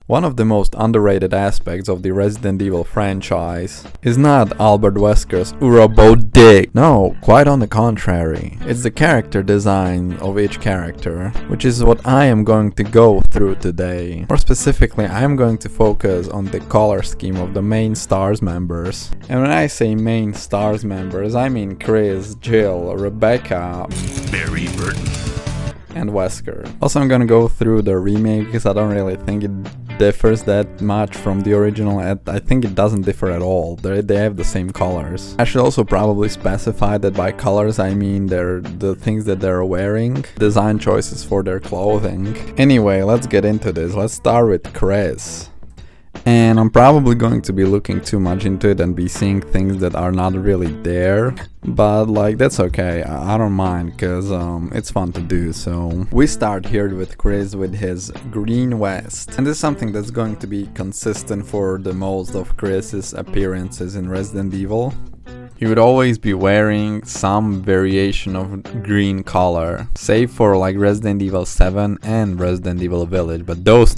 One of the most underrated aspects of the Resident Evil franchise is not Albert Wesker's Urabo dick. No, quite on the contrary. It's the character design of each character, which is what I am going to go through today. More specifically, I am going to focus on the color scheme of the main STARS members. And when I say main STARS members, I mean Chris, Jill, Rebecca, Barry, Burton, and Wesker. Also, I'm gonna go through the remake because I don't really think it differs that much from the original. I think it doesn't differ at all. They have the same colors. I should also probably specify that by colors I mean they're the things that they're wearing, design choices for their clothing. Anyway, let's get into this. Let's start with Chris. And I'm probably going to be looking too much into it and be seeing things that are not really there. But like, that's okay, I don't mind because it's fun to do. So we start here with Chris with his green vest. And this is something that's going to be consistent for the most of Chris's appearances in Resident Evil. He would always be wearing some variation of green color, save for like Resident Evil 7 and Resident Evil Village, but those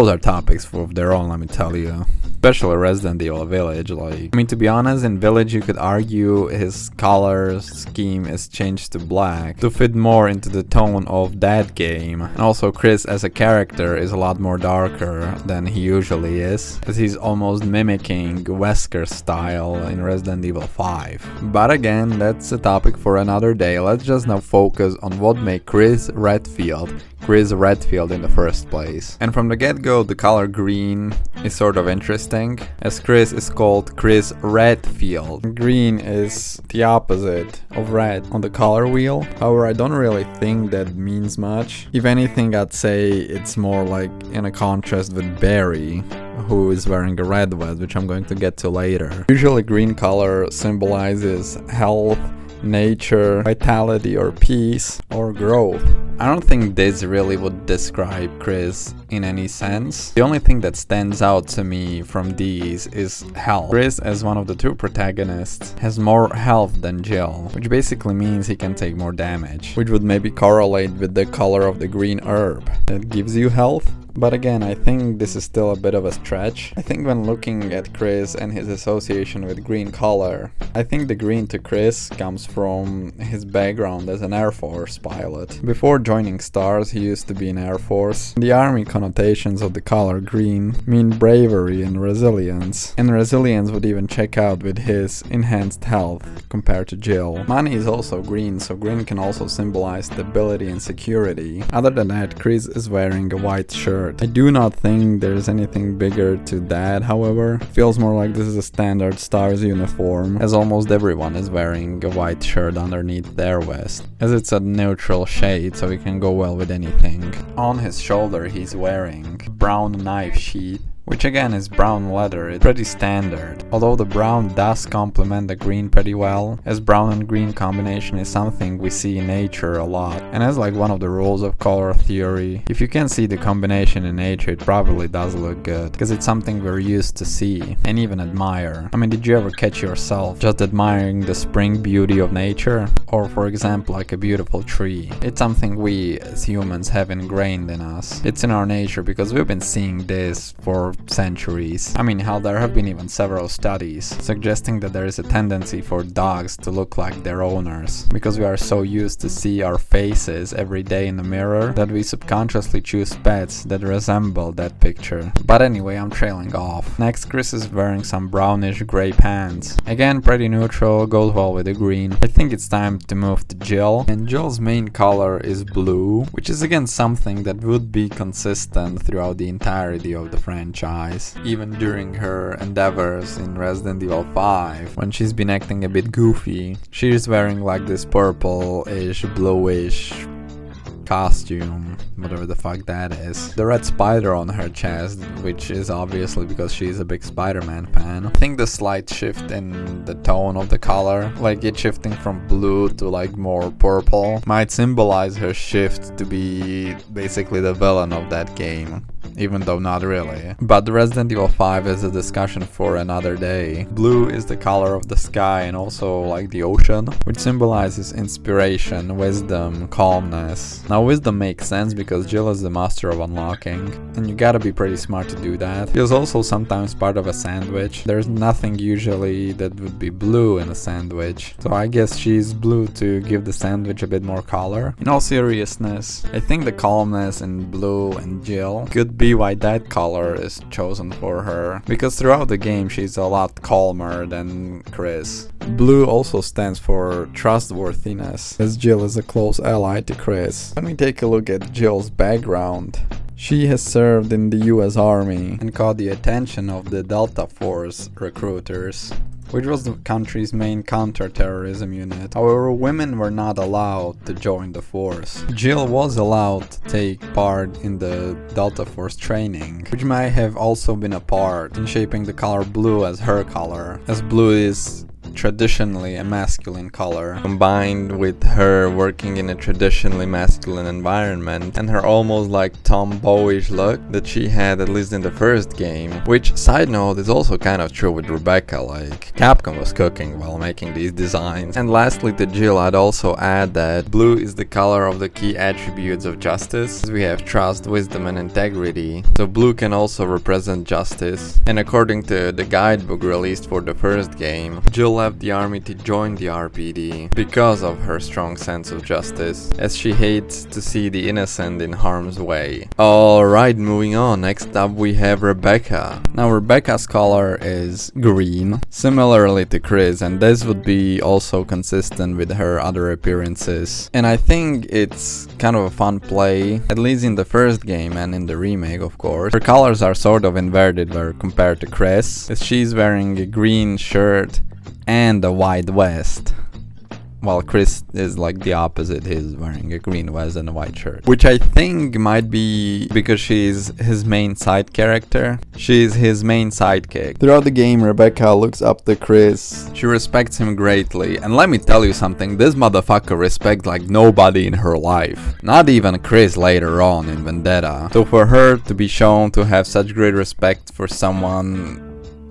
are topics of their own, let me tell you. Especially Resident Evil Village, to be honest, in Village you could argue his color scheme is changed to black to fit more into the tone of that game. And also Chris as a character is a lot more darker than he usually is, as he's almost mimicking Wesker's style in Resident Evil 5. But again, that's a topic for another day. Let's just now focus on what made Chris Redfield in the first place. And from the get-go, the color green is sort of interesting, as Chris is called Chris Redfield. Green is the opposite of red on the color wheel. However, I don't really think that means much. If anything, I'd say it's more like in a contrast with Barry, who is wearing a red vest, which I'm going to get to later. Usually green color symbolizes health, nature, vitality, or peace, or growth. I don't think this really would describe Chris in any sense. The only thing that stands out to me from these is health. Chris, as one of the two protagonists, has more health than Jill, which basically means he can take more damage, which would maybe correlate with the color of the green herb that gives you health. But again, I think this is still a bit of a stretch. I think when looking at Chris and his association with green color, I think the green to Chris comes from his background as an Air Force pilot. Before joining STARS, he used to be in Air Force. The army connotations of the color green mean bravery and resilience. And resilience would even check out with his enhanced health compared to Jill. Money is also green, so green can also symbolize stability and security. Other than that, Chris is wearing a white shirt. I do not think there's anything bigger to that, however. It feels more like this is a standard STARS uniform, as almost everyone is wearing a white shirt underneath their vest, as it's a neutral shade, so it can go well with anything. On his shoulder he's wearing a brown knife sheath, which again is brown leather. It's pretty standard, although the brown does complement the green pretty well, as brown and green combination is something we see in nature a lot, and as like one of the rules of color theory, if you can see the combination in nature, it probably does look good, because it's something we're used to see and even admire. Did you ever catch yourself just admiring the spring beauty of nature? Or for example, like a beautiful tree. It's something we as humans have ingrained in us. It's in our nature because we've been seeing this for centuries. Hell, there have been even several studies suggesting that there is a tendency for dogs to look like their owners, because we are so used to see our faces every day in the mirror that we subconsciously choose pets that resemble that picture. But anyway, I'm trailing off. Next, Chris is wearing some brownish gray pants. Again, pretty neutral, goes well with the green. I think it's time to move to Jill, and Jill's main color is blue, which is again something that would be consistent throughout the entirety of the franchise. Even during her endeavors in Resident Evil 5, when she's been acting a bit goofy, she's wearing like this purple-ish, bluish costume, whatever the fuck that is. The red spider on her chest, which is obviously because she's a big Spider-Man fan. I think the slight shift in the tone of the color, like it shifting from blue to like more purple, might symbolize her shift to be basically the villain of that game. even though not really. But Resident Evil 5 is a discussion for another day. Blue is the color of the sky and also like the ocean, which symbolizes inspiration, wisdom, calmness. Now wisdom makes sense because Jill is the master of unlocking, and you gotta be pretty smart to do that. She is also sometimes part of a sandwich. There's nothing usually that would be blue in a sandwich, so I guess she's blue to give the sandwich a bit more color. In all seriousness, I think the calmness in Blue and Jill could be why that color is chosen for her, because throughout the game she's a lot calmer than Chris. Blue also stands for trustworthiness, as Jill is a close ally to Chris. When we take a look at Jill's background, she has served in the US Army and caught the attention of the Delta Force recruiters, which was the country's main counter-terrorism unit. However, women were not allowed to join the force. Jill was allowed to take part in the Delta Force training, which may have also been a part in shaping the color blue as her color, as blue is traditionally a masculine color, combined with her working in a traditionally masculine environment and her almost like tomboyish look that she had at least in the first game, which, side note, is also kind of true with Rebecca, like Capcom was cooking while making these designs. And lastly, to Jill, I'd also add that blue is the color of the key attributes of justice. We have trust, wisdom and integrity, so blue can also represent justice. And according to the guidebook released for the first game, Jill left the army to join the RPD because of her strong sense of justice, as she hates to see the innocent in harm's way. Alright, moving on. Next up we have Rebecca. Now Rebecca's color is green, similarly to Chris, and this would be also consistent with her other appearances. And I think it's kind of a fun play, at least in the first game and in the remake, of course. Her colors are sort of inverted where compared to Chris, as she's wearing a green shirt and a white vest, while Chris is like the opposite. He's wearing a green vest and a white shirt, which I think might be because she's his main side character. She's his main sidekick. Throughout the game, Rebecca looks up to Chris. She respects him greatly, and let me tell you something, this motherfucker respects like nobody in her life, not even Chris later on in Vendetta. So for her to be shown to have such great respect for someone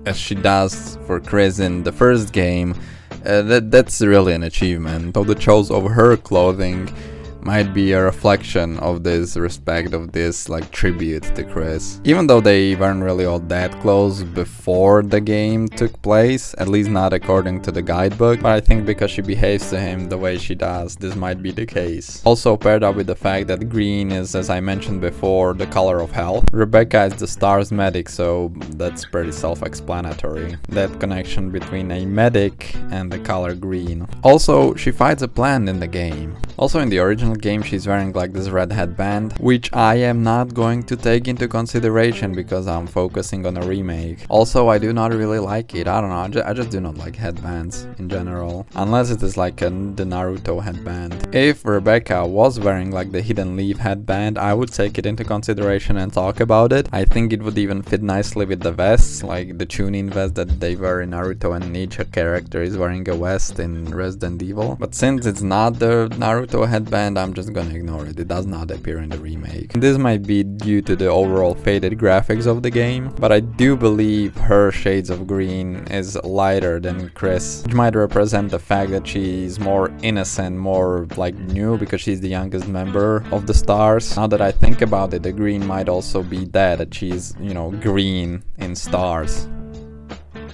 as she does for Chris in the first game, that's really an achievement. So the choice of her clothing might be a reflection of this respect, of this like tribute to Chris. Even though they weren't really all that close before the game took place, at least not according to the guidebook, but I think because she behaves to him the way she does, this might be the case. Also paired up with the fact that green is, as I mentioned before, the color of health. Rebecca is the STARS medic, so that's pretty self-explanatory, that connection between a medic and the color green. Also, she fights a plant in the game. Also in the original game she's wearing like this red headband, which I am not going to take into consideration because I'm focusing on a remake. Also, I do not really like it. I don't know, I just do not like headbands in general, unless it is like the Naruto headband. If Rebecca was wearing like the hidden leaf headband, I would take it into consideration and talk about it. I think it would even fit nicely with the vests, like the tuning vest that they wear in Naruto, and each character is wearing a vest in Resident Evil. But since it's not the Naruto headband, I'm just gonna ignore it. It does not appear in the remake. This might be due to the overall faded graphics of the game, but I do believe her shades of green is lighter than Chris, which might represent the fact that she's more innocent, more like new, because she's the youngest member of the STARS. Now that I think about it, the green might also be that she's, you know, green in STARS,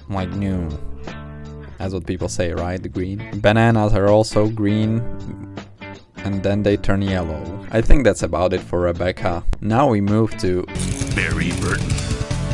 like new. That's what people say, right? The green. Bananas are also green, and then they turn yellow. I think that's about it for Rebecca. Now we move to Barry Burton.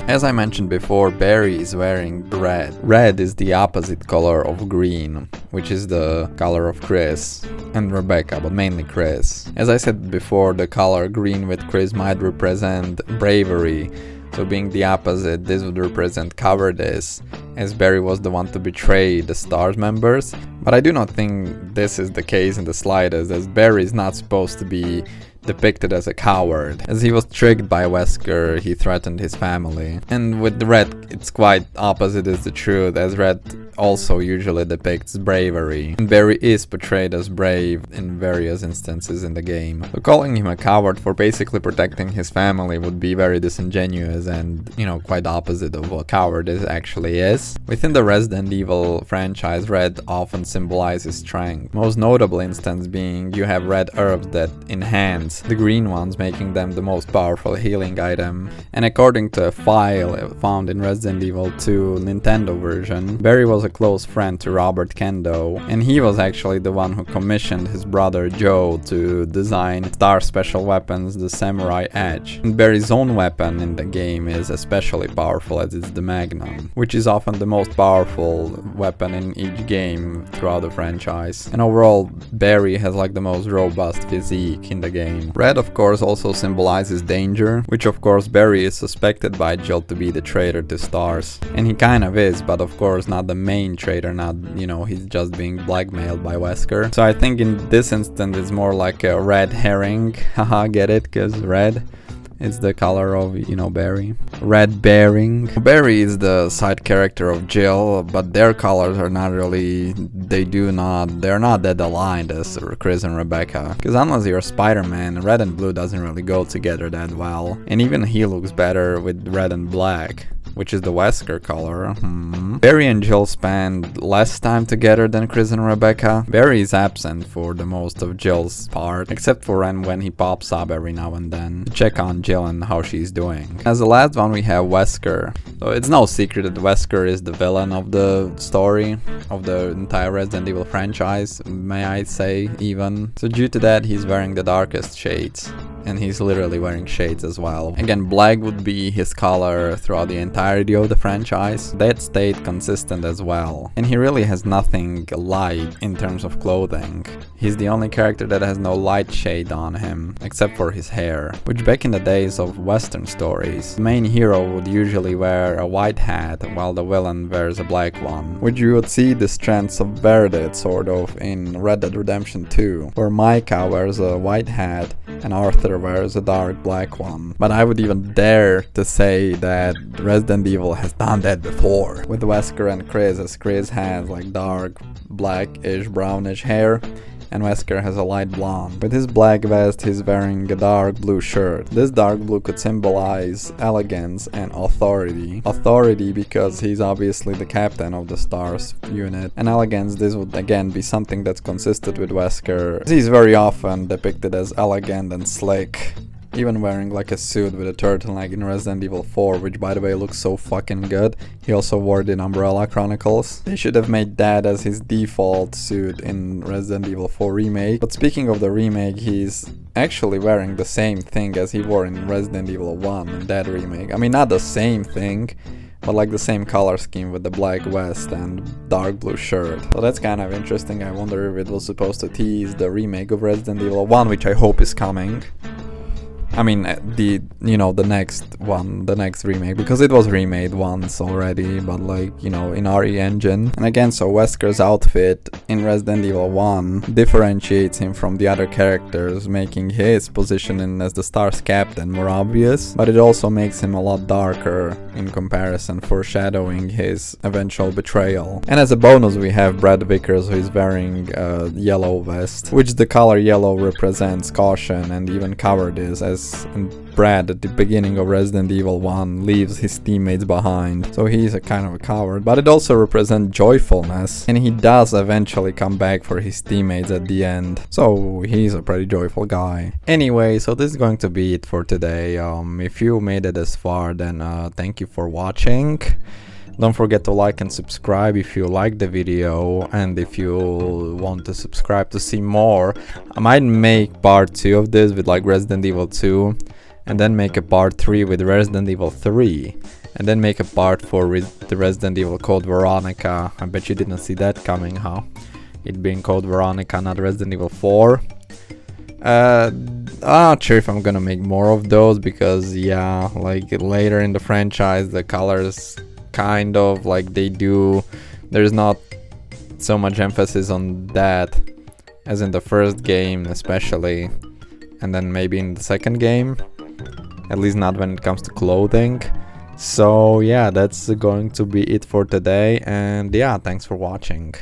As I mentioned before, Barry is wearing red. Red is the opposite color of green, which is the color of Chris and Rebecca, but mainly Chris. As I said before, the color green with Chris might represent bravery. So being the opposite, this would represent cowardice, as Barry was the one to betray the STARS members. But I do not think this is the case in the slightest, as Barry is not supposed to be depicted as a coward. As he was tricked by Wesker, he threatened his family. And with the red, it's quite opposite is the truth, as red also usually depicts bravery. And Barry is portrayed as brave in various instances in the game. So calling him a coward for basically protecting his family would be very disingenuous and, you know, quite opposite of what cowardice actually is. Within the Resident Evil franchise, red often symbolizes strength. Most notable instance being you have red herbs that enhance the green ones, making them the most powerful healing item. And according to a file found in Resident Evil 2 Nintendo version, Barry was a close friend to Robert Kendo, and he was actually the one who commissioned his brother Joe to design Star's special weapons, the Samurai Edge. And Barry's own weapon in the game is especially powerful as it's the Magnum, which is often the most powerful weapon in each game throughout the franchise. And overall, Barry has like the most robust physique in the game. Red of course also symbolizes danger, which of course Barry is suspected by Jill to be the traitor to Stars. And he kind of is, but of course not the main traitor, not, you know, he's just being blackmailed by Wesker. So I think in this instance it's more like a red herring, haha, get it? Cause red, it's the color of, you know, Barry. Red Bearing. Barry is the side character of Jill, but their colors are not really, they're not that aligned as Chris and Rebecca. Because unless you're Spider-Man, red and blue doesn't really go together that well. And even he looks better with red and black, which is the Wesker color. Barry and Jill spend less time together than Chris and Rebecca. Barry is absent for the most of Jill's part, except for when he pops up every now and then to check on Jill and how she's doing. As the last one we have Wesker. So it's no secret that Wesker is the villain of the story, of the entire Resident Evil franchise, may I say even. So due to that he's wearing the darkest shades. And he's literally wearing shades as well. Again, black would be his color throughout the entirety of the franchise. That stayed consistent as well. And he really has nothing light in terms of clothing. He's the only character that has no light shade on him, except for his hair. Which back in the days of Western stories, the main hero would usually wear a white hat while the villain wears a black one. Which you would see the trend subverted sort of in Red Dead Redemption 2, where Micah wears a white hat and Arthur wears a dark black one. But I would even dare to say that Resident Evil has done that before. With Wesker and Chris, as Chris has like dark blackish brownish hair and Wesker has a light blonde. With his black vest he's wearing a dark blue shirt. This dark blue could symbolize elegance and authority. Authority because he's obviously the captain of the Stars unit. And elegance, this would again be something that's consistent with Wesker. He's very often depicted as elegant and slick. Even wearing like a suit with a turtleneck in Resident Evil 4, which by the way looks so fucking good. He also wore it in Umbrella Chronicles. They should have made that as his default suit in Resident Evil 4 Remake. But speaking of the remake, he's actually wearing the same thing as he wore in Resident Evil 1 in that remake. I mean, not the same thing, but like the same color scheme with the black vest and dark blue shirt. So that's kind of interesting. I wonder if it was supposed to tease the remake of Resident Evil 1, which I hope is coming. I mean, the next one, the next remake, because it was remade once already, but like, you know, in RE Engine. And again, so Wesker's outfit in Resident Evil 1 differentiates him from the other characters, making his position as the Stars captain more obvious, but it also makes him a lot darker in comparison, foreshadowing his eventual betrayal. And as a bonus we have Brad Vickers, who is wearing a yellow vest, which the color yellow represents caution and even cowardice, as Brad at the beginning of Resident Evil 1 leaves his teammates behind, so he's a kind of a coward. But it also represents joyfulness, and he does eventually come back for his teammates at the end, so he's a pretty joyful guy. Anyway, so this is going to be it for today. If you made it this far, then thank you for watching. Don't forget to like and subscribe if you like the video, and if you want to subscribe to see more, I might make part 2 of this with like Resident Evil 2, and then make a part 3 with Resident Evil 3, and then make a part 4 with the Resident Evil Code Veronica. I bet you didn't see that coming, huh? It being Code Veronica, not Resident Evil 4. I'm not sure if I'm gonna make more of those, because yeah, like later in the franchise the colors kind of like there's not so much emphasis on that as in the first game especially, and then maybe in the second game, at least not when it comes to clothing. So yeah, that's going to be it for today, and yeah, thanks for watching.